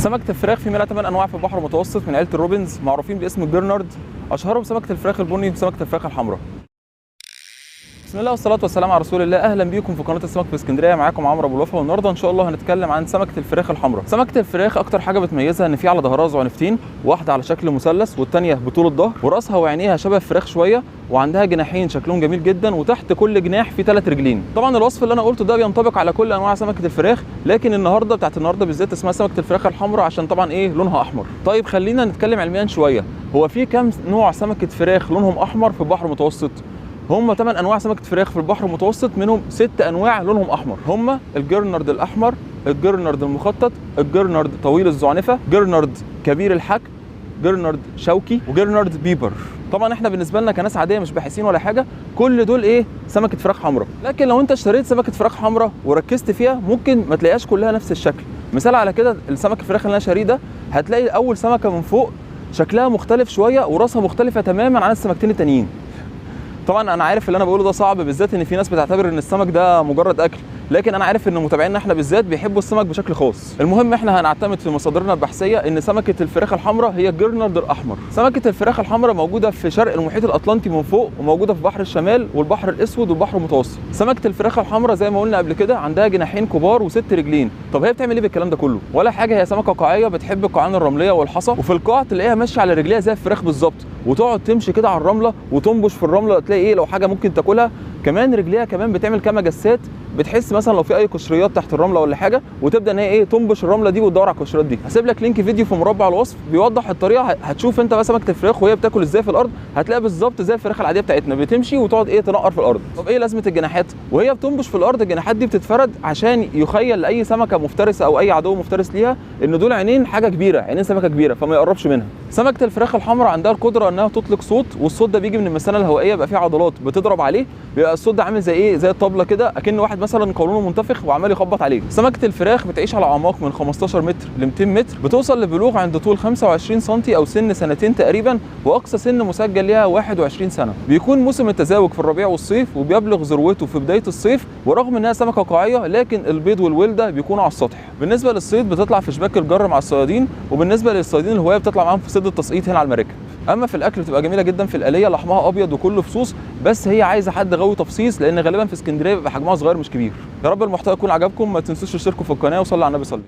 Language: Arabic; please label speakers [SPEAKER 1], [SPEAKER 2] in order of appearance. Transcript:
[SPEAKER 1] سمكة الفراخ في منها 8 انواع في البحر المتوسط من عيلة الروبنز، معروفين باسم الجرنارد. اشهرهم سمكة الفراخ البني وسمكة الفراخ الحمراء. بسم الله والصلاة والسلام على رسول الله. اهلا بيكم في قناة السمك في اسكندرية، معاكم عمرو ابو الوفا. والنهارده ان شاء الله هنتكلم عن سمكة الفراخ الحمراء. سمكة الفراخ اكتر حاجة بتميزها ان في على ظهرها زعنفتين، واحدة على شكل مثلث والثانية بطول الظهر، وراسها وعينيها شبه الفراخ شوية، وعندها جناحين شكلهم جميل جدا، وتحت كل جناح في 3 رجلين. طبعا الوصف اللي انا قلته ده بينطبق على كل انواع سمكة الفراخ، لكن النهارده بتاعت النهارده بالذات اسمها سمكة الفراخ الحمراء عشان طبعا لونها احمر. طيب خلينا نتكلم علميا شوية. هو في كام نوع سمكة فراخ لونهم احمر في البحر المتوسط؟ هم 8 انواع سمكة فراخ في البحر المتوسط، منهم 6 انواع لونهم احمر. هم الجرنارد الاحمر، الجرنارد المخطط، الجرنارد طويل الزعنفة، جرنارد كبير الحجم، جرنارد شوكي، وجرنارد بيبر. طبعا احنا بالنسبه لنا كناس عاديه مش باحثين ولا حاجه، كل دول سمكه فراخ حمراء. لكن لو انت اشتريت سمكه فراخ حمراء وركزت فيها ممكن ما تلاقيهاش كلها نفس الشكل. مثال على كده السمك الفراخ اللي انا شاريه ده، هتلاقي اول سمكه من فوق شكلها مختلف شويه وراسها مختلفه تماما عن السمكتين التانيين. طبعا انا عارف اللي انا بقوله ده صعب، بالذات ان في ناس بتعتبر ان السمك ده مجرد اكل، لكن انا عارف ان متابعينا احنا بالذات بيحبوا السمك بشكل خاص. المهم احنا هنعتمد في مصادرنا البحثيه ان سمكه الفراخ الحمراء هي الجرنارد الاحمر. سمكه الفراخ الحمراء موجوده في شرق المحيط الاطلنطي من فوق، وموجوده في بحر الشمال والبحر الاسود والبحر المتوسط. سمكه الفراخ الحمراء زي ما قلنا قبل كده عندها جناحين كبار و6 رجلين. طب هي بتعمل ايه بالكلام ده كله؟ ولا حاجه، هي سمكه قاعيه بتحب القاعان الرمليه والحصى، وفي القاع تلاقيها ماشيه على رجليها زي الفراخ بالظبط، وتقعد تمشي كده على الرمله وتنبش في الرمله، تلاقي لو حاجه ممكن تاكلها. كمان رجليها كمان بتعمل كما جسات، بتحس مثلا لو في اي قشريات تحت الرمله ولا حاجه، وتبدا ان هي تنبش الرمله دي وتدور على القشريات دي. هسيب لك لينك فيديو في مربع الوصف بيوضح الطريقه، هتشوف انت بقى سمكه الفراخ وهي بتاكل ازاي في الارض، هتلاقيها بالظبط زي الفراخ العاديه بتاعتنا، بتمشي وتقعد تنقر في الارض. طب ايه لازمه الجناحات؟ وهي بتنبش في الارض الجناحات دي بتتفرد عشان يخيل لاي سمكه مفترسه او اي عدو مفترس ليها ان دول عينين حاجه كبيره، عينين سمكه كبيره، فما يقربش منها. سمكه الفراخ الحمراء عندها القدره انها تطلق صوت، والصوت ده بيجي من المثانه الهوائيه، بيبقى فيه عضلات بتضرب عليه، بيبقى الصوت ده عامل زي زي الطبله كده، اكن واحد مثلا قولونه منتفخ وعمال يخبط عليه. سمكه الفراخ بتعيش على اعماق من 15 متر ل 200 متر، بتوصل لبلوغ عند طول 25 سم او سن سنتين تقريبا، واقصى سن مسجل ليها 21 سنه. بيكون موسم التزاوج في الربيع والصيف، وبيبلغ ذروته في بدايه الصيف. ورغم انها سمكه قاعيه لكن البيض والولده بيكونوا على السطح. بالنسبه للصيد بتطلع في شباك الجر مع الصيادين، وبالنسبه للصيادين الهوايه بتطلع معاهم في صيد التسقيط هنا على المراكب. اما في الاكل بتبقى جميله جدا في القليه، لحمها ابيض وكله فصوص، بس هي عايزه حد غاوي تفصيص، لان غالبا في اسكندريه بيبقى حجمها صغير مش كبير. يا رب المحتوى يكون عجبكم، ما تنسوش تشتركوا في القناه وصلوا على النبي صلي.